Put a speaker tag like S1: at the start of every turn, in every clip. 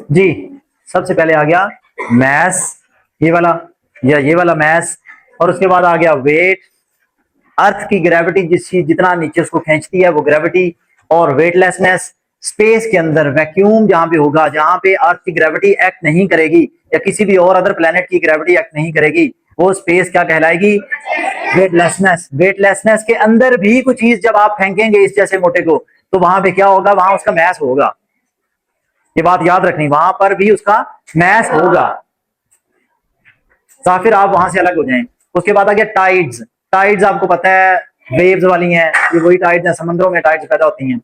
S1: जी। सबसे पहले आ गया मैस, ये वाला या ये वाला मैस, और उसके बाद आ गया वेट। अर्थ की ग्रेविटी जितना नीचे उसको खींचती है वो ग्रेविटी, और वेटलेसनेस। स्पेस के अंदर वैक्यूम जहां पे होगा, जहां पे अर्थ की ग्रेविटी एक्ट नहीं करेगी या किसी भी और अदर प्लेनेट की ग्रेविटी एक्ट नहीं करेगी, वो स्पेस क्या कहलाएगी? वेटलेसनेस। वेटलेसनेस के अंदर भी कुछ चीज जब आप फेंकेंगे इस जैसे मोटे को, तो वहां पे क्या होगा? वहां उसका मैस होगा। ये बात याद रखनी, वहां पर भी उसका मैस होगा, या फिर आप वहां से अलग हो जाएं। उसके बाद आ गया टाइड्स। टाइड्स आपको पता है वेव्स वाली हैं, ये वही टाइड्स हैं, समुद्रों में टाइड्स पैदा होती हैं।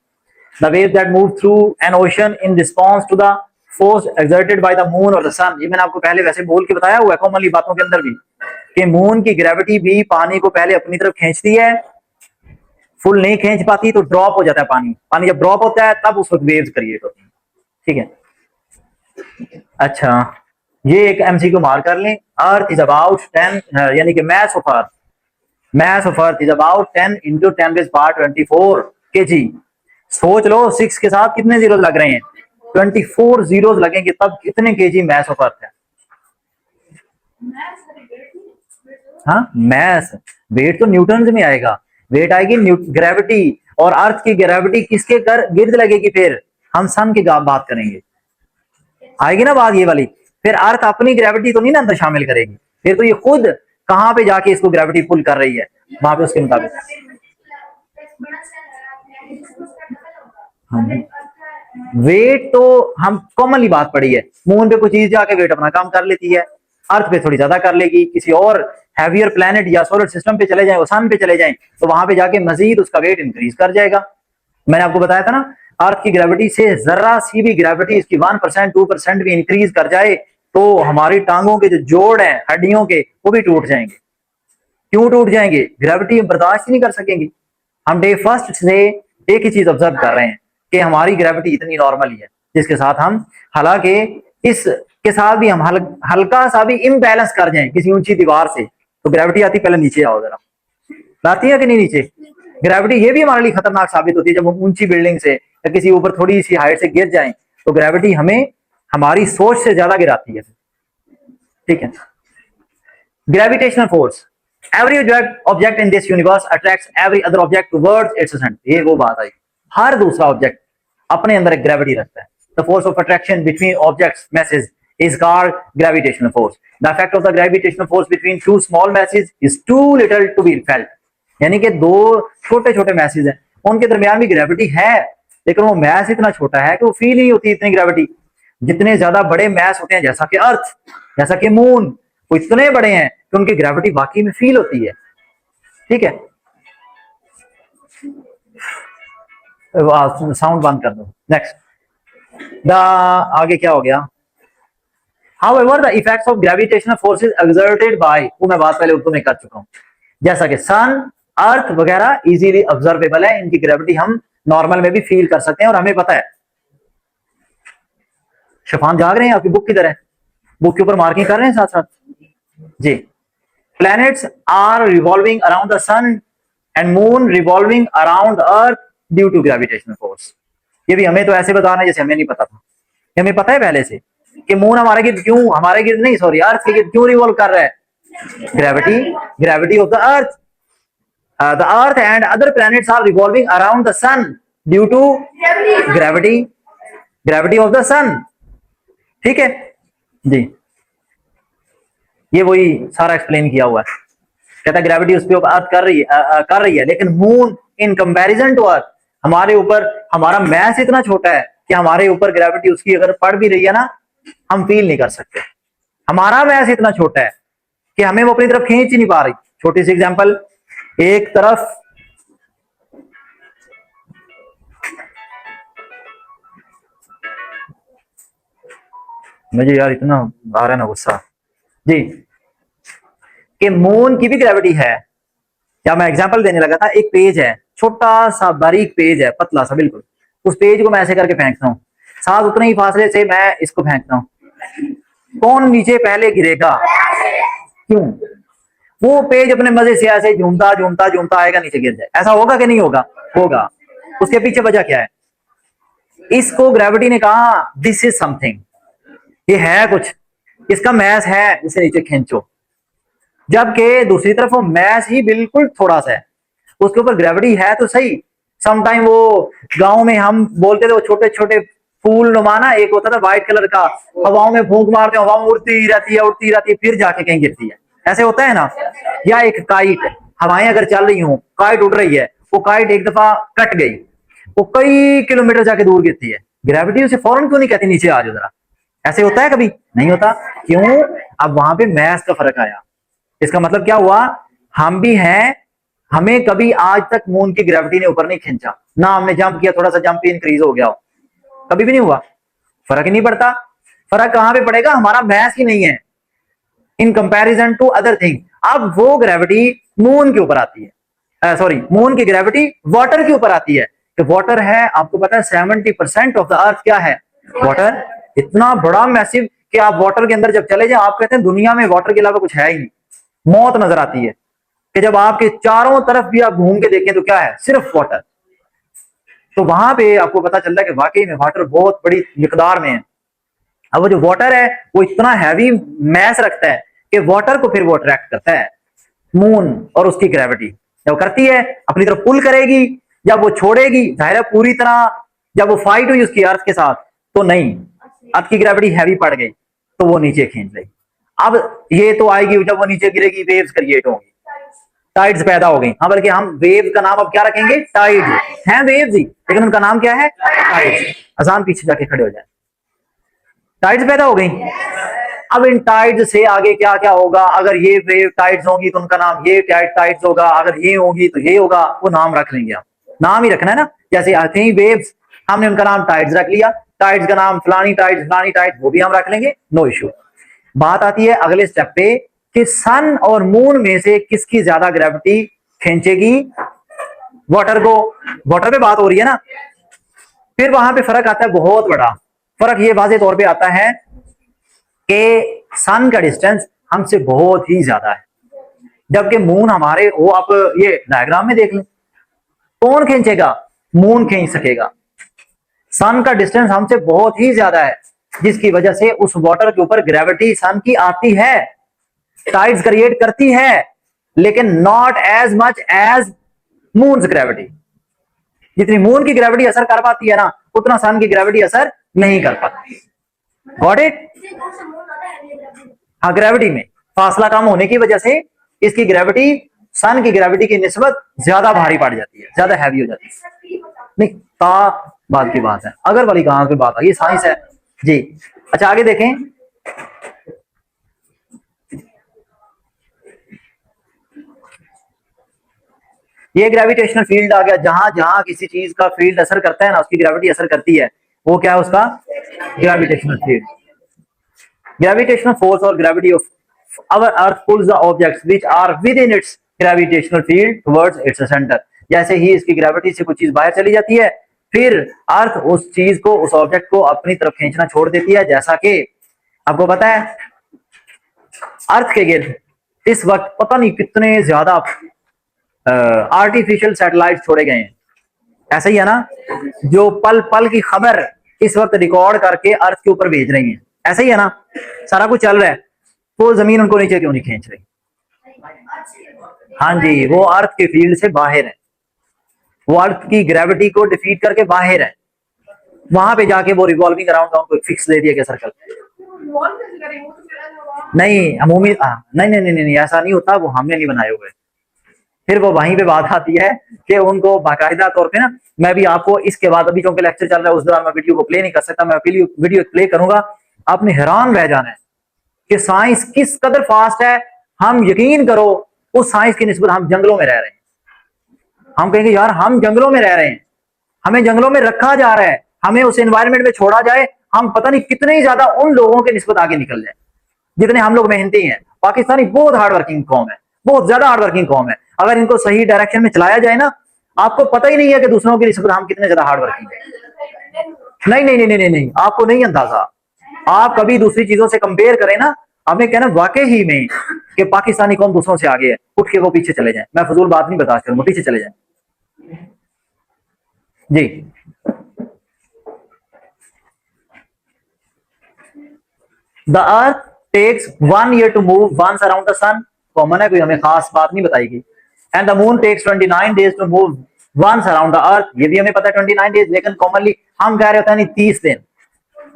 S1: The waves that move through an ocean in response to the force exerted by the moon और द सन। ये मैंने आपको पहले वैसे बोल के बताया हुआ है कॉमनली बातों के अंदर भी, कि मून की ग्रेविटी भी पानी को पहले अपनी तरफ खींचती है, फुल नहीं खींच पाती तो ड्रॉप हो जाता है पानी। पानी जब ड्रॉप होता है तब उस वक्त वेव्स क्रिएट होती हैं। ठीक है, अच्छा, ये एक एमसीक्यू मार कर लें। अर्थ इज अबाउट 10, यानी कि mass of earth is about 10 into 10⁻24 kg। सोच लो 6 के साथ कितने जीरो लग रहे हैं? 24 जीरो लगेंगे तब कितने केजी मास ऑफ अर्थ है। हाँ, मास, वेट तो न्यूटन में आएगा, वेट आएगी ग्रेविटी, और अर्थ की ग्रेविटी किसके गिर्द लगेगी? फिर हम सन की बात करेंगे, आएगी ना बात ये वाली। फिर अर्थ अपनी ग्रेविटी तो नहीं ना अंदर शामिल करेगी, फिर तो ये खुद कहां पे जाके इसको ग्रेविटी पुल कर रही है वहां पे उसके मुताबिक। वेट तो हम कॉमनली बात पड़ी है, मून पे कोई चीज जाके वेट अपना काम कर लेती है, अर्थ पे थोड़ी ज्यादा कर लेगी। किसी और हैवियर प्लेनेट या सोलर सिस्टम पे चले जाएं, सन पे चले जाएं, तो वहां पे जाके मजीद उसका वेट इंक्रीज कर जाएगा। मैंने आपको बताया था ना, अर्थ की ग्रेविटी से जरा सी भी ग्रेविटी इसकी 1% 2% भी इंक्रीज कर जाए तो हमारी टांगों के जो जोड़ हैं हड्डियों के, वो भी टूट जाएंगे। क्यों टूट जाएंगे? ग्रेविटी बर्दाश्त ही नहीं कर सकेंगी। हम डे फर्स्ट से एक ही चीज ऑब्जर्व कर रहे हैं कि हमारी ग्रेविटी इतनी नॉर्मल ही है, जिसके साथ हम, हालांकि इसके साथ भी हम हल्का सा भी इम्बैलेंस कर जाएं किसी ऊंची दीवार से, तो ग्रेविटी आती, पहले नीचे आओ जरा, लाती है कि नहीं नीचे? ग्रेविटी ये भी हमारे लिए खतरनाक साबित होती है जब हम ऊंची बिल्डिंग से या किसी ऊपर थोड़ी सी हाइट से गिर जाएं, तो ग्रेविटी हमें हमारी सोच से ज्यादा गिराती है। ठीक है, gravitational force. Every object in this universe attracts every other object towards its centre. ये वो बात आई, हर दूसरा ऑब्जेक्ट अपने अंदर एक ग्रेविटी रखता है। The force of attraction between objects masses is called gravitational force. The effect of the gravitational force between two small masses is too little to be felt. यानी कि दो छोटे छोटे मैसेज हैं, उनके दरमियान भी ग्रेविटी है, लेकिन वो मैस इतना छोटा है कि वो फील नहीं होती इतनी ग्रेविटी। जितने ज्यादा बड़े मैस होते हैं, जैसा कि अर्थ, जैसा कि मून, वो इतने बड़े हैं कि उनकी ग्रेविटी वाकई में फील होती है। ठीक है, साउंड बंद कर दो। नेक्स्ट, आगे क्या हो गया? However, the effects of gravitational forces exerted by, वो मैं बात पहले उर्दू में कर चुका हूं, जैसा कि सन, अर्थ वगैरह इजीली ऑब्जर्वेबल है, इनकी ग्रेविटी हम नॉर्मल में भी फील कर सकते हैं और हमें पता है। शफान जाग रहे हैं? आपकी बुक किधर है? बुक के ऊपर मार्किंग कर रहे हैं साथ साथ जी। Planets are revolving around the sun and moon revolving around earth due to gravitational force. ये भी हमें तो ऐसे बताना है जैसे हमें नहीं पता था, हमें पता है पहले से कि मून हमारे गिर्द क्यों, हमारे गिर्द नहीं सॉरी, अर्थ के गिर्द क्यों रिवॉल्व कर रहा है? Gravity of the earth. The earth and other planets are revolving around the sun due to gravity of the sun. ठीक है जी, ये वही सारा एक्सप्लेन किया हुआ है। कहता है ग्रेविटी उस पर अर्थ कर रही है, लेकिन moon in comparison to Earth, हमारे ऊपर हमारा मैस इतना छोटा है कि हमारे ऊपर ग्रेविटी उसकी अगर पड़ भी रही है ना, हम फील नहीं कर सकते। हमारा मैस इतना छोटा है कि हमें वो अपनी तरफ खींच ही नहीं पा रही। छोटी सी एग्जांपल, एक तरफ मुझे यार इतना आ रहा है ना गुस्सा जी, कि मून की भी ग्रेविटी है। या मैं एग्जांपल देने लगा था, एक पेज है, छोटा सा बारीक पेज है, पतला सा बिल्कुल, उस पेज को मैं ऐसे करके फेंकता हूँ, साथ उतने ही फासले से मैं इसको फेंकता हूँ, कौन नीचे पहले गिरेगा? क्यों? वो पेज अपने मजे से ऐसे झूमता झूमता झूमता आएगा, नीचे गिर जाए। ऐसा होगा कि नहीं होगा? होगा। उसके पीछे वजह क्या है? इसको ग्रेविटी ने कहा दिस इज समथिंग, ये है कुछ, इसका मैस है, इसे नीचे खींचो, जबकि दूसरी तरफ वो मैस ही बिल्कुल थोड़ा सा है, उसके ऊपर ग्रेविटी है तो सही। समटाइम वो गांव में हम बोलते थे वो छोटे छोटे फूल नुमाना एक होता था व्हाइट कलर का, हवाओं में फूंक मारते हवा में उड़ती रहती है फिर जाके कहीं गिरती है, ऐसे होता है ना। या एक काइट, हवाएं अगर चल रही हूँ, काइट उड़ रही है, वो काइट एक दफा कट गई, वो कई किलोमीटर जाके दूर गिरती है, ग्रेविटी उसे फौरन क्यों नहीं कहती नीचे आ जाओ जरा, ऐसे होता है कभी नहीं होता, क्यों? अब वहां पे मैथ का फर्क आया। इसका मतलब क्या हुआ, हम भी हैं, हमें कभी आज तक मून की ग्रेविटी ने ऊपर नहीं खींचा ना, हमने जंप किया थोड़ा सा जंप ही इंक्रीज हो गया हो, कभी भी नहीं हुआ, फर्क ही नहीं पड़ता। फर्क कहां पे पड़ेगा, हमारा मैथ ही नहीं है in comparison to other thing. अब वो ग्रेविटी मून के ऊपर आती है, सॉरी मून की ग्रेविटी वाटर के ऊपर आती है, कि वाटर है, आपको पता है 70% ऑफ द अर्थ क्या है, वाटर। इतना बड़ा मैसिव कि आप वाटर के अंदर जब चले जाए आप कहते हैं दुनिया में वाटर के अलावा कुछ है ही नहीं, मौत नजर आती है, कि जब आपके चारों तरफ भी आप घूम के देखें तो क्या है, सिर्फ वाटर। तो वहां पे आपको पता चलता है कि वाकई में वाटर बहुत बड़ी मिकदार में है। अब वो जो वाटर है वो इतना हैवी मैस रखता है कि वाटर को फिर वो अट्रैक्ट करता है, मून और उसकी ग्रेविटी जब करती है अपनी तरफ पुल करेगी, जब वो छोड़ेगी जाहिर है पूरी तरह, जब वो फाइट हुई उसकी अर्थ के साथ तो नहीं, अर्थ की ग्रेविटी हैवी पड़ गई तो वो नीचे खींच लेगी। अब ये तो आएगी जब वो नीचे गिरेगी वेव्स क्रिएट होंगी, टाइड्स पैदा हो गई, हाँ बल्कि हम वेव का नाम अब क्या रखेंगे, टाइड है, वेव्स ही लेकिन उनका नाम क्या है, टाइड्स। आसान पीछे जाके खड़े हो जाए, टाइड्स पैदा हो गई। अब इन टाइड्स से आगे क्या क्या होगा, अगर ये वेव टाइड्स होंगी तो उनका नाम ये टाइड्स होगा, अगर ये होगी तो ये होगा, वो नाम रख लेंगे, आप नाम ही रखना है ना, जैसे आते ही वेव्स हमने उनका नाम टाइड्स रख लिया, टाइड्स का नाम फलानी टाइड्स वो भी हम रख लेंगे, नो इश्यू। बात आती है अगले स्टेप पे कि सन और मून में से किसकी ज्यादा ग्रेविटी खींचेगी वाटर को, वाटर पे बात हो रही है ना। फिर वहां पे फर्क आता है, बहुत बड़ा फर्क ये वाजे तौर पे आता है कि सन का डिस्टेंस हमसे बहुत ही ज्यादा है, जबकि मून हमारे, वो आप ये डायग्राम में देख लें, कौन खींचेगा, मून खींच सकेगा। सन का डिस्टेंस हमसे बहुत ही ज्यादा है, जिसकी वजह से उस वाटर के ऊपर ग्रेविटी सन की आती है, टाइड्स क्रिएट करती है, लेकिन not as much as moon gravity. जितनी मून की ग्रेविटी असर कर पाती है ना, उतना सन की ग्रेविटी असर नहीं कर पाती। Got it? हाँ, ग्रेविटी में फासला कम होने की वजह से इसकी ग्रेविटी सन की ग्रेविटी की निस्बत ज्यादा भारी पड़ जाती है, ज्यादा हैवी हो जाती है। नहीं, बात की बात है, अगर वाली कहां पे बात आ, ये साइंस है जी। अच्छा आगे देखें, ये ग्रेविटेशनल फील्ड आ गया, जहां जहां किसी चीज का फील्ड असर करता है ना, उसकी ग्रेविटी असर करती है, वो क्या है उसका ग्रेविटेशनल फील्ड। ग्रेविटेशनल फोर्स और gravity of our earth pulls the objects which are within its gravitational field towards its center। जैसे ही इसकी ग्रेविटी से कुछ चीज बाहर चली जाती है, फिर अर्थ उस चीज को, उस ऑब्जेक्ट को अपनी तरफ खींचना छोड़ देती है। जैसा कि आपको पता है अर्थ के गिर्द इस वक्त पता नहीं कितने ज्यादा आर्टिफिशियल सैटेलाइट छोड़े गए हैं, ऐसा ही है ना, जो पल पल की खबर इस वक्त रिकॉर्ड करके अर्थ के ऊपर भेज रही हैं, ऐसा ही है ना, सारा कुछ चल रहा है, वो जमीन उनको नीचे क्यों नहीं खींच रही? हाँ जी, वो अर्थ के फील्ड से बाहर है, वो अर्थ की ग्रेविटी को डिफीट करके बाहर है, वहां पे जाके वो रिवॉल्विंग अराउंड का उनको फिक्स दे दिया गया सर्कल। नहीं अमूमी, नहीं नहीं नहीं नहीं ऐसा नहीं होता, वो हमने नहीं बनाए हुए। फिर वो वहीं पे बात आती है कि उनको बाकायदा तौर पे ना, मैं भी आपको इसके बाद अभी क्योंकि लेक्चर चल रहा है उस दौरान मैं वीडियो को प्ले नहीं कर सकता, मैं वीडियो प्ले करूंगा, आपने हैरान रह जाना है कि साइंस किस कदर फास्ट है। हम यकीन करो उस साइंस की निस्बत हम जंगलों में रह रहे हैं, हम कहेंगे यार हम जंगलों में रह रहे हैं, हमें जंगलों में रखा जा रहा है, हमें उस एनवायरमेंट में छोड़ा जाए, हम पता नहीं कितने ही ज्यादा उन लोगों के निस्बत आगे निकल जाए जितने हम लोग मेहनती हैं। पाकिस्तानी बहुत हार्ड वर्किंग कौम है, बहुत ज्यादा हार्ड वर्किंग कौम है, अगर इनको सही डायरेक्शन में चलाया जाए ना, आपको पता ही नहीं है कि दूसरों की निस्बत हम कितने ज्यादा हार्ड वर्किंग है। नहीं नहीं नहीं नहीं नहीं, आपको नहीं अंदाजा, आप कभी दूसरी चीजों से कंपेयर करें ना, हमें कहना वाकई ही में कि पाकिस्तानी कौम दूसरों से आगे है, उठ के वो पीछे चले जाएं। मैं फजूल बात नहीं बता करूंगा, पीछे चले जाएं जी। The earth takes 1 year to move once around the sun, common है, कोई हमें खास बात नहीं बताएगी। And the moon takes 29 days to move once around the earth, ये भी हमें पता है 29 days, लेकिन कॉमनली हम कह रहे होते हैं नहीं 30 दिन,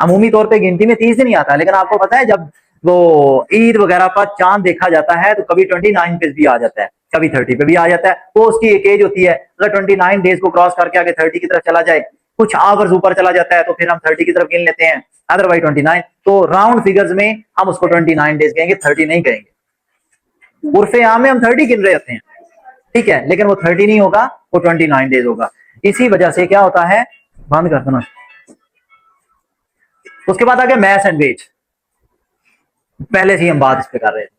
S1: अमूमी तौर पे गिनती में 30 दिन ही आता है, लेकिन आपको पता है जब वो ईद वगैरह पर चांद देखा जाता है तो कभी 29 पे भी आ जाता है, कभी 30 पे भी आ जाता है, तो उसकी एक एज होती है। अगर 29 डेज को क्रॉस करके आगे 30 की तरफ चला जाए, कुछ आवर्स ऊपर चला जाता है तो फिर हम 30 की तरफ गिन लेते हैं, अदरवाइज 29। तो राउंड फिगर्स में हम उसको 29 डेज कहेंगे, 30 नहीं कहेंगे। उर्फे आम में हम 30 गिन रहे होते हैं, ठीक है, लेकिन वो 30 नहीं होगा, वो 29 डेज होगा। इसी वजह से क्या होता है, बंद कर देना। उसके बाद आ गया मैथ एंड वेट। पहले से ही हम बात इस पे कर रहे थे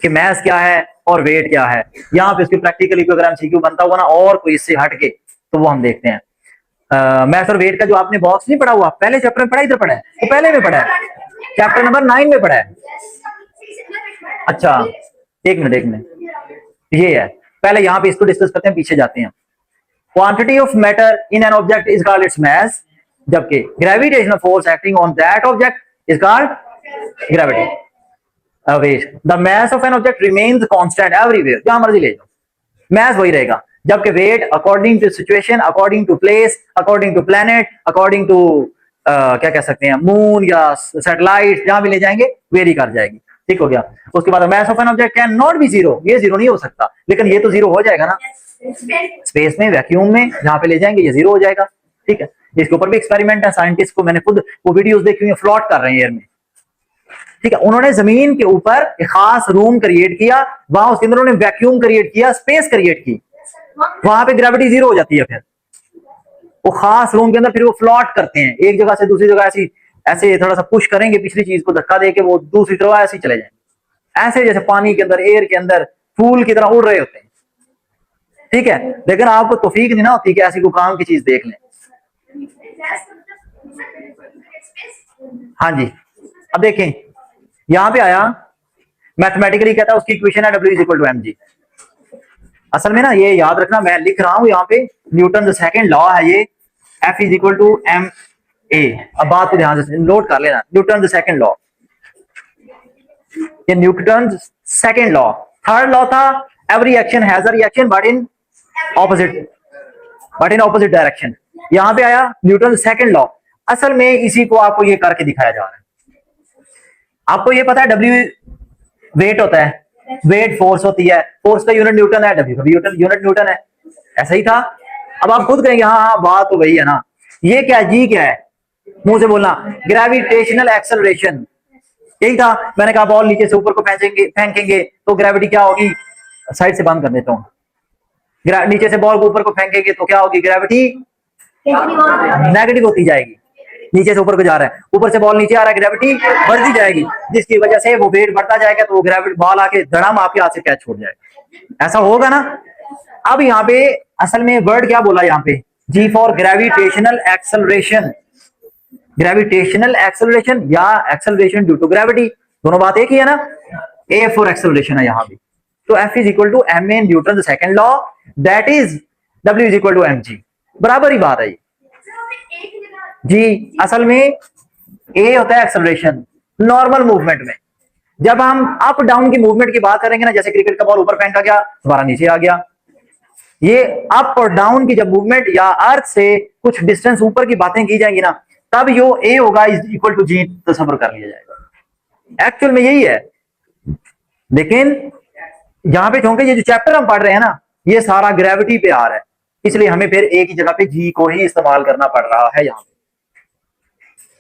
S1: कि मैथ क्या है और वेट क्या है। यहाँ पे उसकी प्रैक्टिकली अगर एमसीक्यू बनता हुआ ना और कोई इससे हट के, तो वो हम देखते हैं। मैथ और वेट का जो आपने बॉक्स नहीं पढ़ा हुआ, पहले चैप्टर में पढ़ा, इधर पढ़ा है, तो पहले में पढ़ा है, चैप्टर नंबर 9 में पढ़ा है। अच्छा, एक मिनट एक मिनट, ये है, पहले यहाँ पे इसको डिस्कस करते हैं, पीछे जाते हैं। Quantity of matter in an object is called its mass, जबकि gravitational force acting on that object is called gravity. Weight, the mass of an object remains constant everywhere, जहां मर्जी ले जाओ मास वही रहेगा, जबकि weight according to situation, according to place, according to planet, according to क्या कह सकते हैं मून या सैटेलाइट, जहां भी ले जाएंगे वेरी कर जाएगी। ठीक हो गया। उसके बाद मास of an object can not be zero, ये जीरो नहीं हो सकता, लेकिन ये तो जीरो हो जाएगा ना स्पेस में, वैक्यूम में, जहां पे ले जाएंगे ये जीरो हो जाएगा। ठीक है, इसके ऊपर भी एक्सपेरिमेंट है, साइंटिस्ट को मैंने खुद वो वीडियोस देखी हुई, फ्लॉट कर रहे हैं एयर में। ठीक है, उन्होंने जमीन के ऊपर एक खास रूम क्रिएट किया, वहां उसके अंदर उन्होंने वैक्यूम क्रिएट किया, स्पेस क्रिएट की, वहां पे ग्रेविटी जीरो हो जाती है। फिर वो खास रूम के अंदर फिर वो फ्लॉट करते हैं, एक जगह से दूसरी जगह ऐसी ऐसे थोड़ा सा पुश करेंगे, पिछली चीज को धक्का देके वो दूसरी तरफ ऐसे चले जाएंगे, ऐसे जैसे पानी के अंदर, एयर के अंदर फूल की तरह उड़ रहे होते हैं। ठीक है, लेकिन आपको तौफीक नहीं ना होती कि ऐसी कोई काम की चीज देख लें। हाँ जी, अब देखें यहां पे आया, मैथमेटिकली कहता है उसकी इक्वेशन है W is equal to mg। असल में ना ये याद रखना, मैं लिख रहा हूं यहाँ पे न्यूटन द सेकंड लॉ है ये, F is equal to M A. अब बात को ध्यान से नोट कर लेना, न्यूटन द सेकंड लॉ, ये Newton second law. Third law था every action has a reaction but in opposite, direction. यहां पे आया न्यूटन सेकंड लॉ। असल में इसी को आपको ये करके दिखाया जा रहा है। आपको ये पता है डब्ल्यू वेट होता है, वेट फोर्स होती है, फोर्स का यूनिट न्यूटन है, डब्ल्यू का यूनिट न्यूटन है, ऐसा ही था। अब आप खुद कहेंगे हाँ हाँ बात तो वही है ना, ये क्या जी क्या है, मुंह से बोलना, ग्रेविटेशनल एक्सेलरेशन, यही था। मैंने कहा बॉल नीचे से ऊपर को फेंकेंगे तो ग्रेविटी क्या होगी, साइड से बंद कर देता हूँ, नीचे से बॉल को ऊपर को फेंकेंगे तो क्या होगी, ग्रेविटी नेगेटिव होती जाएगी, नीचे से ऊपर को जा रहा है, ऊपर से बॉल नीचे आ रहा है, ग्रेविटी बढ़ती जाएगी, जिसकी वजह से वो वेट बढ़ता जाएगा, तो वो ग्रेविटी बॉल आके धड़ाम आपके हाथ से कैच छोड़ जाएगा, ऐसा होगा ना। अब यहाँ पे असल में वर्ड क्या बोला, यहाँ पे G for gravitational acceleration, gravitational acceleration या एक्सेलरेशन ड्यू टू ग्रेविटी, दोनों बात एक ही है ना। ए फॉर एक्सेलरेशन है यहाँ भी, तो F is equal to M A Newton second law, that is W is equal to M G, बराबर ही बात है ये जी। असल में ए होता है एक्सेलरेशन नॉर्मल मूवमेंट में, जब हम अप डाउन की मूवमेंट की बात करेंगे ना, जैसे क्रिकेट का बॉल ऊपर फेंका गया दोबारा नीचे आ गया, ये अप और डाउन की जब मूवमेंट या अर्थ से कुछ डिस्टेंस ऊपर की बातें की जाएंगी ना, तब यो ए होगा इज इक्वल टू जी तस्वर कर लिया जाएगा, एक्चुअल में यही है। लेकिन यहां पे क्योंकि ये जो चैप्टर हम पढ़ रहे हैं ना, ये सारा ग्रेविटी पे आ रहा है, इसलिए हमें फिर एक ही जगह पे जी को ही इस्तेमाल करना पड़ रहा है यहाँ पे।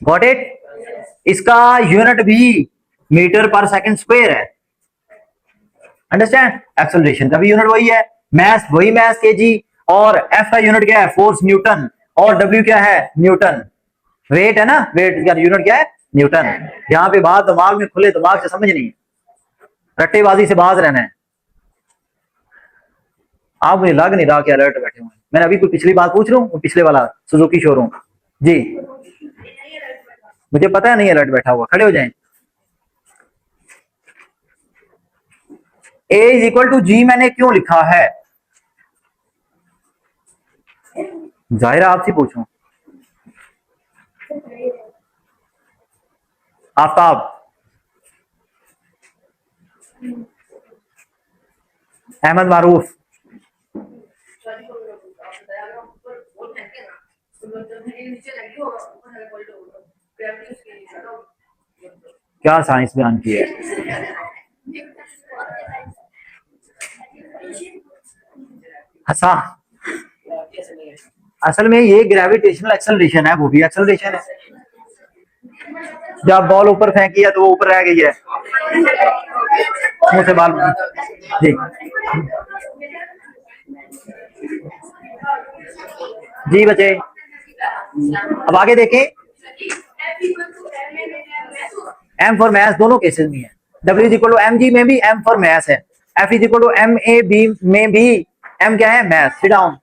S1: Got it. इसका यूनिट भी मीटर पर सेकंड स्क्वायर है, अंडरस्टैंड। एक्सेलरेशन का भी यूनिट वही है, मैस वही मैस केजी, और एफ का यूनिट क्या है, फोर्स न्यूटन, और डब्ल्यू क्या है, न्यूटन। वेट है ना, वेट का यूनिट क्या है, न्यूटन। यहाँ पे बात दिमाग में खुले दिमाग से समझनी है, रट्टेबाजी से बाज रहना है। आप मुझे लग नहीं रहा कि अलर्ट बैठे हुए हैं, मैंने अभी कोई पिछली बात पूछ रहा हूँ, पिछले वाला सुजुकी शोरूम जी, मुझे पता है नहीं अलर्ट बैठा हुआ, खड़े हो जाएं। ए इज इक्वल टू जी मैंने क्यों लिखा है, जाहिर आपसे पूछूं, आफ्ताब अहमद मारूफ, क्या साइंस बयान की है। अच्छा, असल में ये ग्रेविटेशनल एक्सेलरेशन है, वो भी एक्सेलरेशन है। जब बॉल ऊपर फेंकी है तो वो ऊपर रह गई है, मुंह से बाल जी जी बचे। अब आगे देखें, एम फॉर मैथ दोनों केसेस में है। W is equal to M G में भी एम फॉर मैथ है, F is equal to M A B में भी एम क्या है, मैथ। Sit down.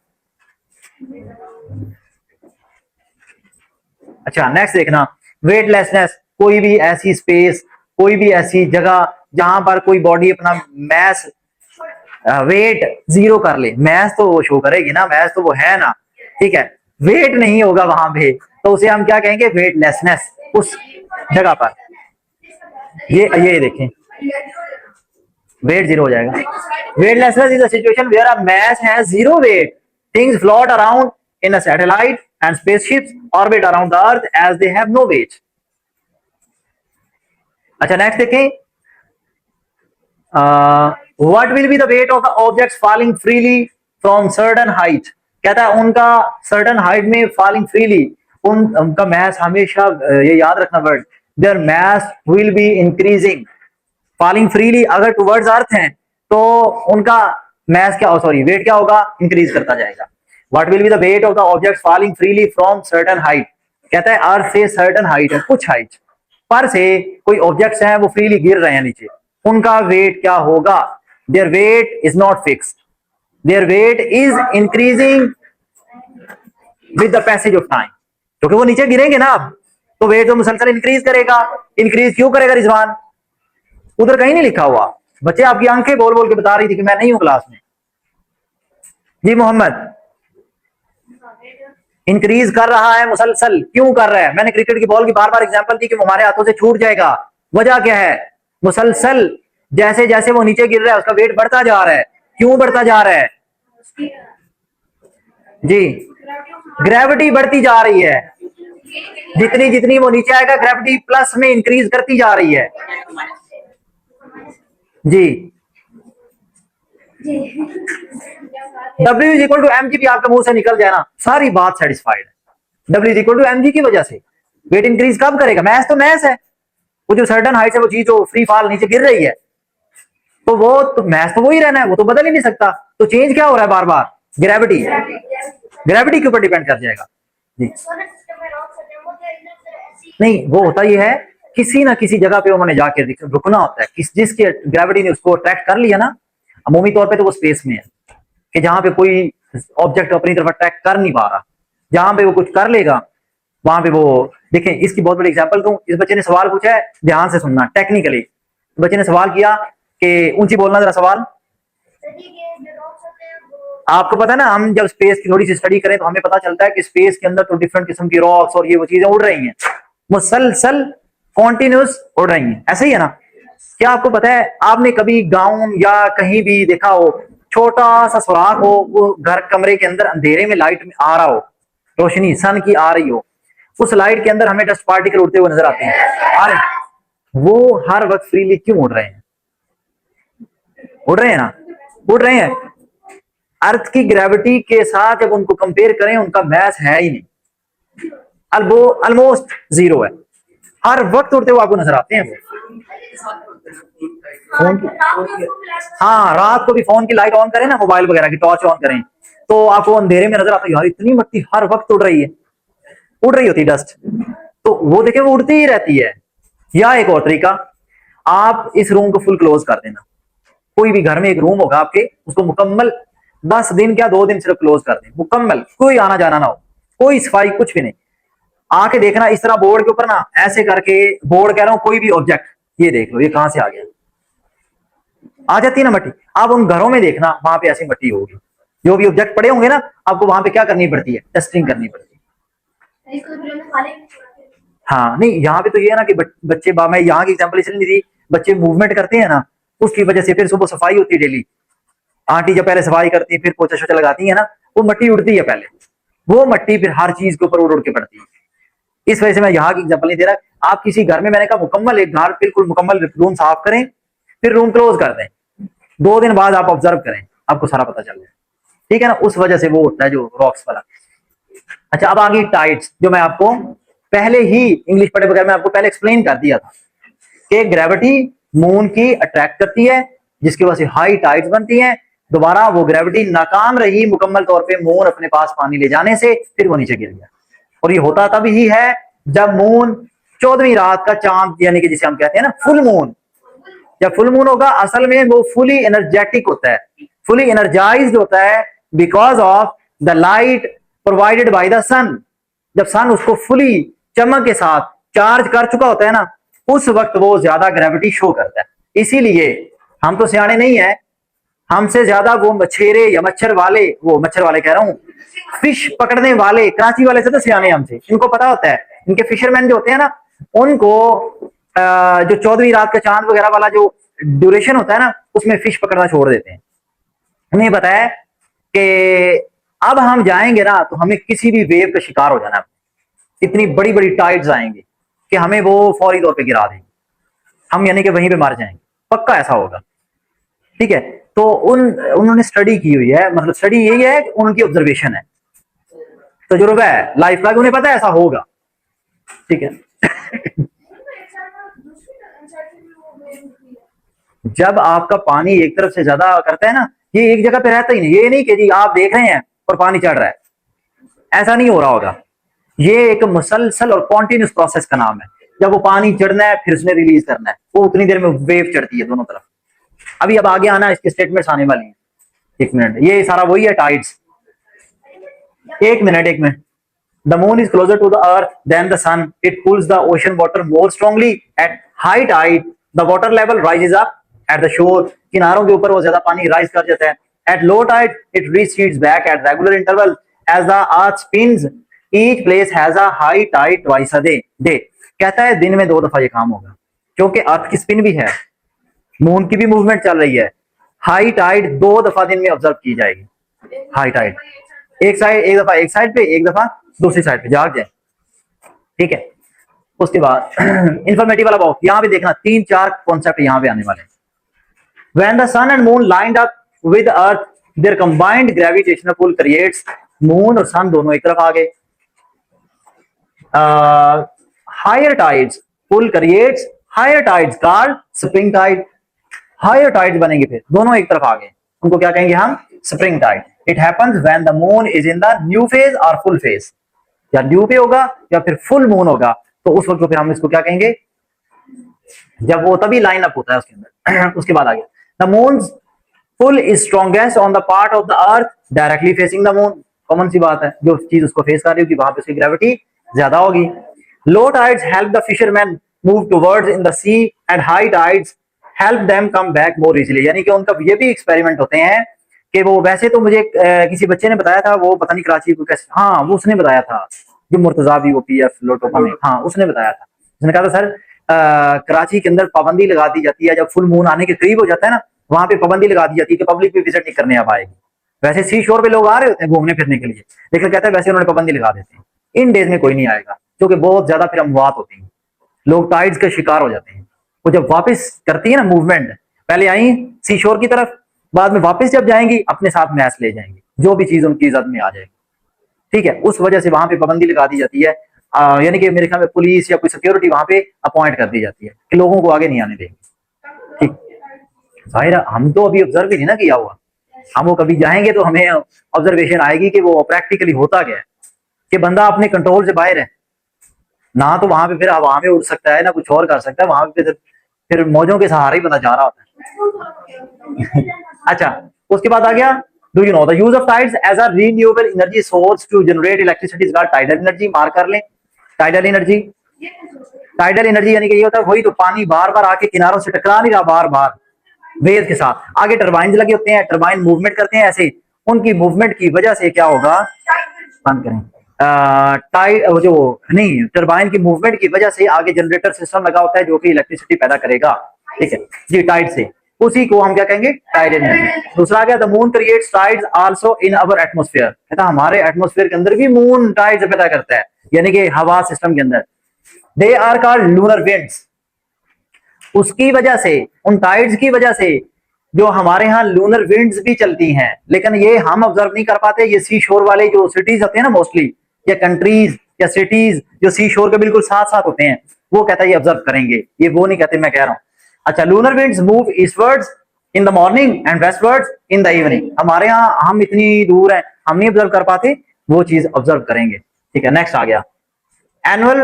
S1: अच्छा नेक्स्ट देखना, वेटलेसनेस, कोई भी ऐसी स्पेस, कोई भी ऐसी जगह जहां पर कोई बॉडी अपना मैस वेट जीरो कर ले, मैस तो वो शो करेगी ना, मैस तो वो है ना, ठीक है, वेट नहीं होगा वहां पे, तो उसे हम क्या कहेंगे, वेटलेसनेस उस जगह पर। ये देखें, वेट जीरो हो जाएगा। Weightlessness is a situation where a mass has zero weight. Things float around in a satellite and spaceships orbit around the earth as they have no weight. अच्छा नेक्स्ट देखें, what will be the weight of the objects falling freely from certain height। कहता है उनका certain height में falling freely, उनका mass हमेशा, ये याद रखना word, their mass will be increasing falling freely. अगर टुवर्ड्स अर्थ हैं तो उनका मैस क्या, सॉरी वेट क्या होगा, इंक्रीज करता जाएगा। What will be the weight of the object falling freely from certain height. कहता है अर्थ से सर्टेन हाइट है, कुछ हाइट पर से कोई ऑब्जेक्ट्स हैं वो फ्रीली गिर रहे हैं नीचे, उनका वेट क्या होगा। Their weight is not fixed, their weight is increasing with the passage of time. क्योंकि वो नीचे गिरेंगे ना अब, तो वेट तो मुसलसल इंक्रीज करेगा। इंक्रीज क्यों करेगा रिजवान, उधर कहीं नहीं लिखा हुआ। बच्चे आपकी आंखें बोल बोल के बता रही थी कि मैं नहीं हूं क्लास में। जी मोहम्मद, इंक्रीज कर रहा है मुसलसल, क्यों कर रहा है, मैंने क्रिकेट की बॉल की बार बार एग्जांपल दी कि वो हमारे हाथों से छूट जाएगा। वजह क्या है, मुसलसल जैसे जैसे वो नीचे गिर रहा है उसका वेट बढ़ता जा रहा है। क्यों बढ़ता जा रहा है जी, ग्रेविटी बढ़ती जा रही है, जितनी जितनी वो नीचे आएगा ग्रेविटी प्लस में इंक्रीज करती जा रही है। जी W is equal to M G भी आपके मुंह से निकल जाए ना, सारी बात सेटिस्फाइड है। W is equal to M G की वजह से वेट इंक्रीज कब करेगा, मैथ तो मैथ है, वो जो सर्टन हाइट से वो चीज जो फ्री फॉल नीचे गिर रही है, तो वो तो मैथ तो वही रहना है, वो तो बदल ही नहीं सकता। तो चेंज क्या हो रहा है बार बार, ग्रेविटी, ग्रेविटी के ऊपर डिपेंड कर जाएगा जी। नहीं वो होता ही है, किसी ना किसी जगह पे उन्होंने जाके रुकना होता है, जिसके ग्रेविटी ने उसको अट्रैक्ट कर लिया ना, अमूमी तौर पे तो वो स्पेस में है कि जहां पे कोई ऑब्जेक्ट अपनी तरफ अट्रैक्ट कर नहीं पा रहा, जहां पे वो कुछ कर लेगा वहां पे वो। देखें इसकी बहुत बड़ी एग्जांपल दूं, इस बच्चे ने सवाल पूछा है, ध्यान से सुनना टेक्निकली। बच्चे ने सवाल किया कि ऊंची बोलना जरा सवाल। आपको पता है ना, हम जब स्पेस की थोड़ी सी स्टडी करें तो हमें पता चलता है कि स्पेस के अंदर तो डिफरेंट किस्म की रॉक्स और ये वो चीजें उड़ रही हैं, मुसलसल कॉन्टिन्यूस उड़ रही हैं, ऐसे ही है ना। क्या आपको पता है, आपने कभी गांव या कहीं भी देखा हो छोटा सा सुराख हो, वो घर कमरे के अंदर अंधेरे में लाइट में आ रहा हो, रोशनी सन की आ रही हो, उस लाइट के अंदर हमें डस्ट पार्टिकल उड़ते हुए नजर आते हैं, अरे वो हर वक्त फ्रीली क्यों उड़ रहे हैं, उड़ रहे हैं ना, उड़ रहे हैं। अर्थ की ग्रेविटी के साथ जब उनको कंपेयर करें उनका मैथ है ही नहीं, ऑलमोस्ट जीरो है, हर वक्त उड़ते हुए आपको नजर आते हैं फोन की। हाँ रात को भी फोन की लाइट ऑन करें ना, मोबाइल वगैरह की टॉर्च ऑन करें तो आपको अंधेरे में नजर आता है, यार इतनी मट्टी हर वक्त उड़ रही है, उड़ रही होती डस्ट, तो वो देखे वो उड़ती ही रहती है। या एक और तरीका, आप इस रूम को फुल क्लोज कर देना, कोई भी घर में एक रूम होगा आपके, उसको मुकम्मल 10 दिन क्या 2 दिन सिर्फ क्लोज कर दें, मुकम्मल कोई आना जाना ना हो, कोई सफाई कुछ भी नहीं। आके देखना इस तरह बोर्ड के ऊपर ना ऐसे करके, बोर्ड कह रहा हूं कोई भी ऑब्जेक्ट, ये देख लो ये कहां से आ गया, आ जाती है ना मट्टी, आप उन घरों में देखना वहां पे ऐसी मट्टी होगी, जो भी ऑब्जेक्ट पड़े होंगे ना आपको वहां पे क्या करनी पड़ती है, टेस्टिंग करनी पड़ती है। हाँ नहीं यहाँ पे तो ये है ना कि बच्चे, मैं यहाँ की एग्जांपल इसलिए नहीं दी, बच्चे मूवमेंट करते हैं ना, उसकी वजह से फिर सुबह सफाई होती है डेली, आंटी जब पहले सफाई करती है फिर पोछा शोछा लगाती है ना, वो मिट्टी उड़ती है पहले, वो मिट्टी फिर हर चीज के ऊपर उड़ उड़ के पड़ती है। इस वजह से मैं यहाँ की एग्जांपल नहीं दे रहा, आप किसी घर में, मैंने कहा मुकम्मल एक घर बिल्कुल मुकम्मल रूम साफ करें, फिर रूम क्लोज कर दें, 2 दिन बाद आप ऑब्जर्व करें, आपको सारा पता चल जाए, ठीक है ना। उस वजह से वो होता है जो रॉक्स वाला। अच्छा, अब आगे टाइड्स, जो मैं आपको पहले ही इंग्लिश पढ़े बगैर मैं आपको पहले एक्सप्लेन कर दिया था कि ग्रेविटी मून की अट्रैक्ट करती है, जिसकी वजह से हाई टाइड्स बनती हैं। दोबारा वो ग्रेविटी नाकाम रही मुकम्मल तौर पे मून अपने पास पानी ले जाने से, फिर वो नीचे गिर गया। और ये होता तब ही है जब मून 14वीं रात का चांद, यानी कि जिसे हम कहते हैं ना फुल मून, जब फुल मून होगा असल में वो फुली एनर्जेटिक होता है, फुली एनर्जाइज्ड होता है because of the light provided by the sun. जब सन उसको फुली चमक के साथ चार्ज कर चुका होता है ना, उस वक्त वो ज्यादा ग्रेविटी शो करता है। इसीलिए हम तो सियाने नहीं है, हमसे ज्यादा वो मछेरे या मच्छर वाले, वो मच्छर वाले कह रहा हूं, फिश पकड़ने वाले कराची वाले से तो सियाने हमसे, इनको पता होता है, इनके फिशरमैन जो होते हैं ना, उनको जो 14वीं रात का चांद वगैरह वाला जो ड्यूरेशन होता है ना, उसमें फिश पकड़ना छोड़ देते हैं। उन्हें पता है कि अब हम जाएंगे ना तो हमें किसी भी वेव का शिकार हो जाना, इतनी बड़ी बड़ी टाइड्स आएंगी कि हमें वो फौरी तौर पे गिरा देंगे, हम यानी कि वहीं पे मर जाएंगे, पक्का ऐसा होगा, ठीक है। तो उन्होंने स्टडी की हुई है, मतलब स्टडी यही है, उनकी ऑब्जर्वेशन है, तजुर्बा है लाइफ का, उन्हें पता है ऐसा होगा, ठीक है। जब आपका पानी एक तरफ से ज्यादा करता है ना, ये एक जगह पे रहता ही नहीं, ये नहीं कि जी आप देख रहे हैं और पानी चढ़ रहा है, ऐसा नहीं हो रहा होगा। ये एक मुसलसल और कॉन्टिन्यूस प्रोसेस का नाम है। जब वो पानी चढ़ना है फिर उसने रिलीज करना है, वो उतनी देर में वेव चढ़ती है दोनों तरफ। अभी अब आगे आना, इसके स्टेटमेंट्स आने वाली हैं, 1 मिनट, ये सारा वही है tides. 1 minute. The moon is closer to the earth than the sun. It pulls the ocean water more strongly. At high tide, the water level rises up at the shore. किनारों के ऊपर वो ज्यादा पानी राइज कर जाता है। At low tide, it recedes back at regular interval as the earth spins. Each place has a high tide twice a day. कहता है दिन में 2 दफा ये काम होगा, क्योंकि अर्थ की स्पिन भी है, मून की भी मूवमेंट चल रही है। हाई टाइड 2 दफा दिन में ऑब्जर्व की जाएगी। हाई टाइड एक दफा एक साइड पे, एक दफा दूसरी साइड पे जाग जाए, ठीक है। उसके बाद इंफॉर्मेटिव वाला बॉक्स, यहां पे देखना 3-4 कॉन्सेप्ट यहां पे आने वाले हैं। When the sun and moon lined up with earth, their combined gravitational pull creates, moon और सन दोनों एक तरफ आ गए। Higher tides pull creates higher tides called spring tide. Higher tides बनेंगे फिर दोनों एक तरफ आ गए, उनको क्या कहेंगे हम? Spring tide. It happens when the moon is in the new phase और फुल फेज, या न्यू पे होगा या फिर फुल मून होगा, तो उस वक्त फिर हम इसको क्या कहेंगे? जब वो तभी लाइन अप होता है उसके अंदर। उसके बाद आ गया the moon full is strongest on the part of the earth directly facing the moon. Common सी बात है, जो चीज उसको फेस कर रही होगी वहां पे उसकी ग्रेविटी ज्यादा होगी। Low tides help the fisherman move towards in the sea and high tides help them come back more easily. यानी कि उनका ये भी एक्सपेरिमेंट होते हैं कि वो, वैसे तो मुझे किसी बच्चे ने बताया था, वो पता नहीं कराची को कैसे, हाँ वो उसने बताया था, जो मुर्तजा भी वो पीएफ लोटोपा में, हाँ उसने बताया था। उसने कहा था सर कराची के अंदर पाबंदी लगा दी जाती है, जब फुल मून आने के करीब हो जाता है ना, वहां पे पाबंदी लगा दी जाती है कि पब्लिक भी विजिट नहीं करने अब आएगी। वैसे सी शोर पे लोग आ रहे होते हैं घूमने फिरने के लिए, लेकिन कहते हैं वैसे उन्होंने पाबंदी लगा देते हैं, इन डेज में कोई नहीं आएगा, क्योंकि बहुत ज्यादा फिर अमवात होती है, लोग टाइड्स का शिकार हो जाते हैं। वो जब वापस करती है ना मूवमेंट, पहले आई सी शोर की तरफ, बाद में वापस जब जाएंगी अपने साथ मैच ले जाएंगी, जो भी चीज उनकी इज्जत में आ जाएगी, ठीक है। उस वजह से वहां पे पाबंदी लगा दी जाती है, यानी कि मेरे ख्याल में पुलिस या कोई सिक्योरिटी वहां पे अपॉइंट कर दी जाती है कि लोगों को आगे नहीं आने देंगे, ठीक। जाहिर है हम तो अभी ऑब्जर्व ही नहीं ना किया हुआ, हम वो कभी जाएंगे तो हमें ऑब्जर्वेशन आएगी कि वो प्रैक्टिकली होता क्या है, कि बंदा अपने कंट्रोल से बाहर है ना, तो वहां पे फिर हवा में उड़ सकता है ना कुछ और कर सकता है, वहां पे फिर मौजों के सहारे ही बंदा जा रहा होता है। अच्छा, उसके बाद आ गया, do you know the use of tides as a renewable energy source to generate electricity is called tidal energy. Mark कर लें, टाइडल एनर्जी। टाइडल एनर्जी यानी कि ये होता है वही तो पानी बार बार आके किनारों से टकरा नहीं रहा बार बार वेव के साथ, आगे टरबाइन लगे होते हैं, टरबाइन मूवमेंट करते हैं ऐसे, उनकी मूवमेंट की वजह से क्या होगा, बंद करें, जो नहीं, टरबाइन की मूवमेंट की वजह से आगे जनरेटर सिस्टम लगा होता है जो कि इलेक्ट्रिसिटी पैदा करेगा, ठीक है जी, टाइड से। उसी को हम क्या कहेंगे, टाइड एनर्जी। दूसरा क्या, the moon creates tides also in our atmosphere, कहता हमारे एटमॉस्फेयर के अंदर भी मून टाइड्स पैदा करता है, यानी कि हवा सिस्टम के अंदर। They are called lunar winds, उसकी वजह से, उन टाइड्स की वजह से जो हमारे यहाँ लूनर विंड्स भी चलती हैं, लेकिन ये हम ऑब्जर्व नहीं कर पाते। ये सी शोर वाले जो सिटीज होते हैं ना मोस्टली, या कंट्रीज या सिटीज जो सी शोर के बिल्कुल साथ साथ होते हैं, वो कहता है ये ऑब्जर्व करेंगे, ये वो नहीं कहते, मैं कह रहा हूं। अच्छा, lunar winds move eastwards in the morning and westwards in the evening, हमारे यहाँ हम इतनी दूर हैं, हम नहीं ऑब्जर्व कर पाते, वो चीज ऑब्जर्व करेंगे। ठीक है, नेक्स्ट आ गया, annual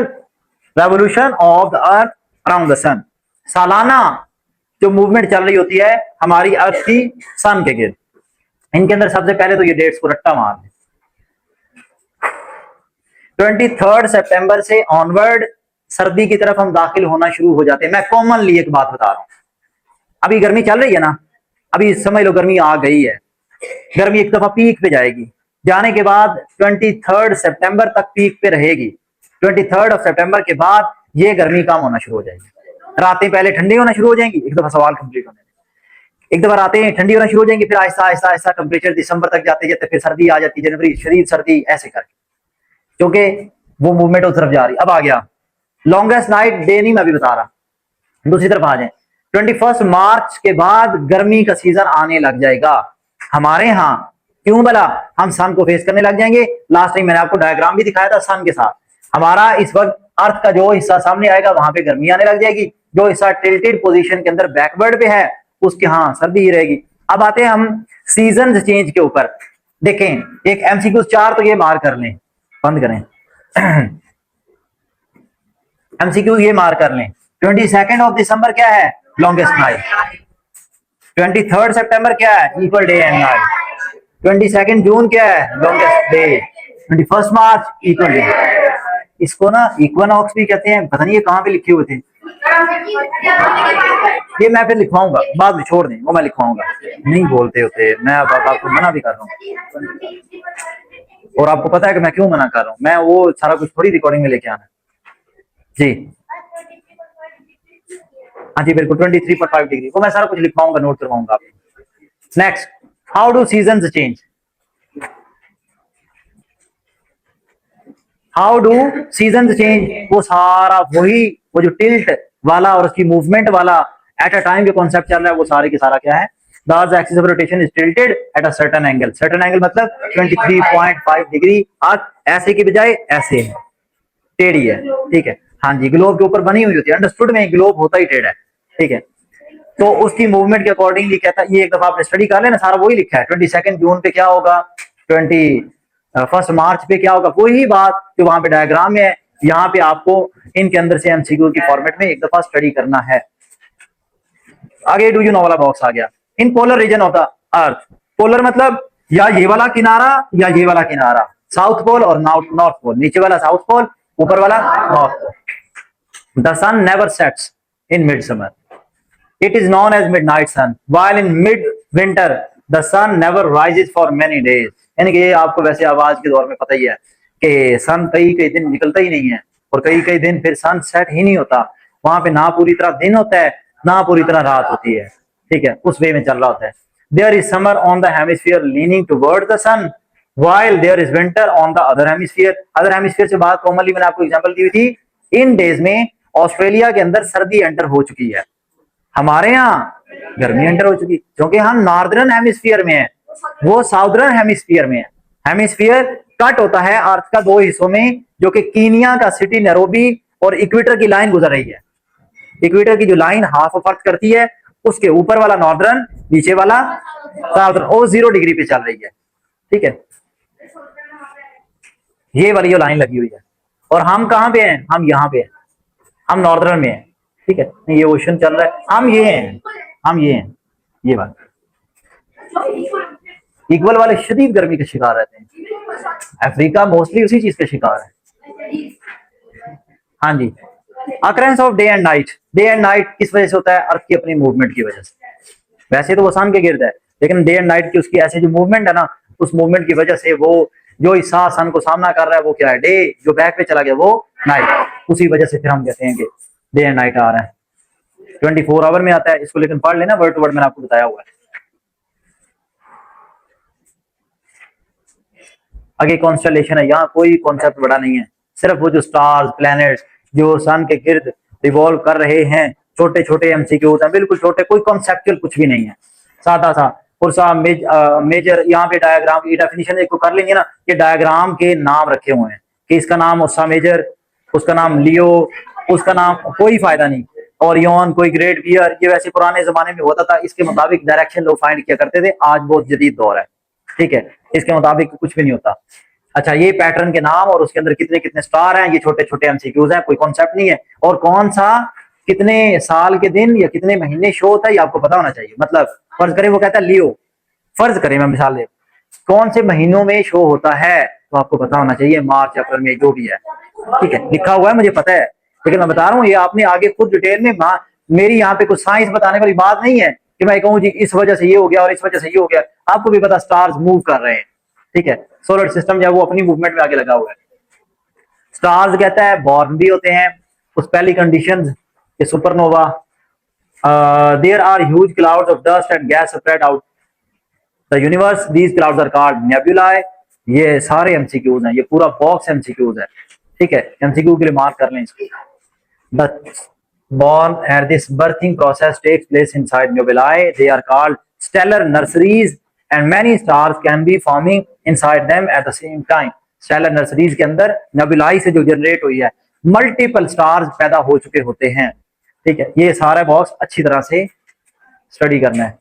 S1: revolution of the earth around the sun, सालाना जो मूवमेंट चल रही होती है हमारी अर्थ की सन के गिर्द। इनके अंदर सबसे पहले तो ये डेट्स को रट्टा मार दें, 23 सितंबर से ऑनवर्ड सर्दी की तरफ हम दाखिल होना शुरू हो जाते हैं। मैं कॉमनली एक बात बता रहा हूं, अभी गर्मी चल रही है ना, अभी समझ लो गर्मी आ गई है, गर्मी एक दफा पीक पे जाएगी, जाने के बाद 23 सितंबर तक पीक पे रहेगी। 23 सितंबर के बाद ये गर्मी कम होना शुरू हो जाएगी, रातें पहले ठंडी होना शुरू हो जाएंगी, एक दफा सवाल कंप्लीट होने, एक दफा रातें ठंडी होना शुरू हो जाएंगी, फिर आहिस्ता आहिस्ता आहिस्ता टेम्परेचर दिसंबर तक जाते जाते फिर सर्दी आ जाती है, जनवरी शदीद सर्दी, ऐसे करके, क्योंकि वो मूवमेंट उस तरफ जा रही। अब आ गया लॉन्गेस्ट नाइट, डे नहीं मैं अभी बता रहा, दूसरी तरफ आ जाए, 21 मार्च के बाद गर्मी का सीजन आने लग जाएगा हमारे यहाँ। क्यों भला, हम सन को फेस करने लग जाएंगे। लास्ट टाइम मैंने आपको डायग्राम भी दिखाया था सन के साथ, हमारा इस वक्त अर्थ का जो हिस्सा सामने आएगा वहां पे गर्मी आने लग जाएगी, जो हिस्सा टिल्टेड पोजीशन के अंदर बैकवर्ड पे है उसके हाँ सर्दी ही रहेगी। अब आते हैं हम सीजन चेंज के ऊपर, देखें एक एमसीक्यू 4 तो ये मार कर लें, बंद करें एमसीक्यू ये मार कर लें, 22 ऑफ दिसंबर क्या है, लॉन्गेस्ट नाइट, 23 सितंबर क्या है, इक्वल डे एंड नाइट, 22 जून क्या है, लॉन्गेस्ट डे, 21 मार्च इक्वल डे। इसको ना इक्विनॉक्स भी कहते हैं, पता नहीं ये कहां पे लिखे हुए थे, ये मैं फिर लिखवाऊंगा बाद में, छोड़ दें वो मैं लिखवाऊंगा, नहीं बोलते होते, मैं अब आपको मना भी कर रहा हूँ, और आपको पता है कि मैं क्यों मना कर रहा हूँ, मैं वो सारा कुछ थोड़ी रिकॉर्डिंग में लेके आना जी। हाँ जी बिल्कुल, 23.5 डिग्री, वो मैं सारा कुछ लिखवाऊंगा, नोट करवाऊंगा आपको। Next, how do season change, how do season change, वो सारा वही, वो जो टिल्ट वाला और उसकी मूवमेंट वाला एट अ टाइम जो कॉन्सेप्ट चल रहा है, वो सारे के सारा क्या है, the earth axis of rotation is tilted at a certain angle, certain angle मतलब 23.5 डिग्री, अर्थ ऐसे की बजाय ऐसे है, टेढ़ी है, ठीक है, हाँ जी, ग्लोब के ऊपर बनी हुई होती है, अंडरस्टूड में ग्लोब होता ही टेढ़ा है, ठीक है, तो उसकी मूवमेंट के अकॉर्डिंगली कहता है, ये एक दफा आपने स्टडी कर लेना, सारा वही लिखा है, 22 जून पे क्या होगा, 21 मार्च पे क्या होगा, वही बात जो वहां पे डायग्राम में है, यहाँ पे आपको इनके अंदर से एमसीक्यू की फॉर्मेट में एक दफा स्टडी करना है। आगे डू यू नो वाला बॉक्स आ गया, in polar region of the earth, polar मतलब या ये वाला किनारा या ये वाला किनारा, साउथ पोल और नॉर्थ पोल, नीचे वाला साउथ पोल, ऊपर वाला north pole. The sun never sets in mid summer, it is known as midnight sun, while in mid winter the sun never rises for many days, यानी कि ये आपको वैसे आवाज के दौर में पता ही है कि सन कई कई दिन निकलता ही नहीं है, और कई कई दिन फिर सन सेट ही नहीं होता, वहां पे ना पूरी तरह दिन होता है ना पूरी तरह रात होती है, ठीक है, उस वे में चल रहा होता है। There is summer on the hemisphere leaning towards the sun, while there is winter on the other hemisphere, other hemisphere से बात कॉमनली मैंने आपको एग्जांपल दी हुई थी, इन डेज में ऑस्ट्रेलिया के अंदर सर्दी एंटर हो चुकी है, हमारे यहाँ गर्मी एंटर हो चुकी, क्योंकि हम नॉर्दर्न हेमिस्फीयर में है, वो साउदर्न हेमिस्फीयर में है। हेमिस्फीयर कट होता है अर्थ का दो हिस्सों में, जो कि कीनिया का सिटी नैरोबी और इक्वेटर की लाइन गुजर रही है, इक्वेटर की जो लाइन हाफ ऑफ अर्थ करती है, उसके ऊपर वाला नॉर्दर्न, नीचे वाला साउदर्न, वो 0 डिग्री पे चल रही है, ठीक है, ये वाली जो लाइन लगी हुई है, और हम कहां पे हैं, हम यहाँ पे हैं, हम नॉर्दर्न में हैं, ठीक है, ये ओशन चल रहा है, हम ये हैं, हम ये हैं, ये बात, इक्वल वाले शदीद गर्मी के शिकार रहते हैं, अफ्रीका मोस्टली उसी चीज का शिकार है। हाँ जी, occurrence of day and night, day and night किस वजह से होता है, अर्थ की अपनी मूवमेंट की वजह से, वैसे तो वो सन के गिर्द है, लेकिन डे एंड नाइट की उसकी ऐसे जो मूवमेंट है ना, उस मूवमेंट की वजह से वो जो हिस्सा सन को सामना कर रहा है वो क्या है, डे, जो बैक पे चला गया वो नाइट, उसी वजह से फिर हम कहते हैं कि डे एंड नाइट आ रहा है। 24 आवर में आता है इसको, लेकिन पढ़ लेना वर्ड टू वर्ड, मैंने आपको बताया हुआ है। आगे कॉन्स्टेलेशन है, यहाँ कोई कॉन्सेप्ट बड़ा नहीं है, सिर्फ वो जो स्टार्स प्लैनेट्स जो सन के गिर्द रिवॉल्व कर रहे हैं, छोटे छोटे एमसीक्यूज हैं, बिल्कुल छोटे, कोई कॉन्सेप्चुअल कुछ भी नहीं है, सादा सा पुरसा मेजर। यहाँ पे डायग्राम की डेफिनेशन एक कर लेंगे ना, ये डायग्राम के नाम रखे हुए हैं कि इसका नाम उर्सा मेजर, उसका नाम लियो, उसका नाम, कोई फायदा नहीं। ओरियन, कोई ग्रेट बियर, ये वैसे पुराने जमाने में होता था, इसके मुताबिक डायरेक्शन लोग फाइंड किया करते थे, आज बहुत जदीद दौर है, ठीक है, इसके मुताबिक कुछ भी नहीं होता। अच्छा, ये पैटर्न के नाम और उसके अंदर कितने कितने स्टार हैं, ये छोटे छोटे एमसीक्यूज हैं, कोई कॉन्सेप्ट नहीं है। और कौन सा कितने साल के दिन या कितने महीने शो होता है ये आपको पता होना चाहिए। मतलब फर्ज करें वो कहता है लियो, फर्ज करें मैं मिसाल ले, कौन से महीनों में शो होता है तो आपको पता होना चाहिए, मार्च अप्रैल में जो भी है, ठीक है, लिखा हुआ है मुझे पता है, लेकिन मैं बता रहा हूँ ये आपने आगे खुद डिटेल में, मेरी यहाँ पे कुछ साइंस बताने वाली बात नहीं है कि मैं कहूँ जी इस वजह से ये हो गया और इस वजह से ये हो गया, आपको भी पता स्टार्स मूव कर रहे हैं, ठीक है, सोलर सिस्टम जो है वो अपनी मूवमेंट में आगे लगा हुआ है। स्टार्स कहता है बॉर्न भी होते हैं, उस पहली condition supernova, there are huge clouds of dust and gas spread out the universe, these clouds are called nebulae. ये सारे एमसीक्यूज हैं, ये पूरा बॉक्स एमसीक्यूज है, ठीक है, एमसीक्यू के लिए मार्क कर लें इसको। The born and this birthing process takes place inside nebulae, they are called stellar nurseries and many stars can be forming inside them at the same time। Stellar nurseries के अंदर नेबुलाई से जो generate हुई है multiple stars पैदा हो चुके होते हैं, ठीक है, ये सारा बॉक्स अच्छी तरह से स्टडी करना है।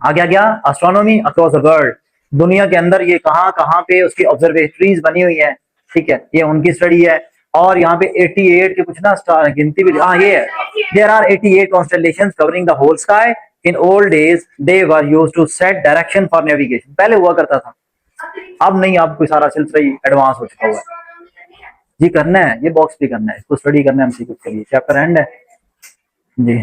S1: आगे आ गया एस्ट्रोनॉमी अक्रॉस द वर्ल्ड, दुनिया के अंदर ये कहाँ कहाँ पे उसकी ऑब्जर्वेटरीज बनी हुई है, ठीक है, ये उनकी स्टडी है। और यहाँ पे 88 के कुछ ना स्टार गिनती भी, हाँ ये है, there are 88 constellations covering the whole sky, in old days they were used to set direction for navigation, पहले हुआ करता था, अब नहीं, अब कोई सारा सिलसिला ही एडवांस हो चुका हुआ है जी। करना है ये बॉक्स भी करना है, इसको स्टडी करना है, एमसीक्यू के लिए, चैप्टर एंड है जी।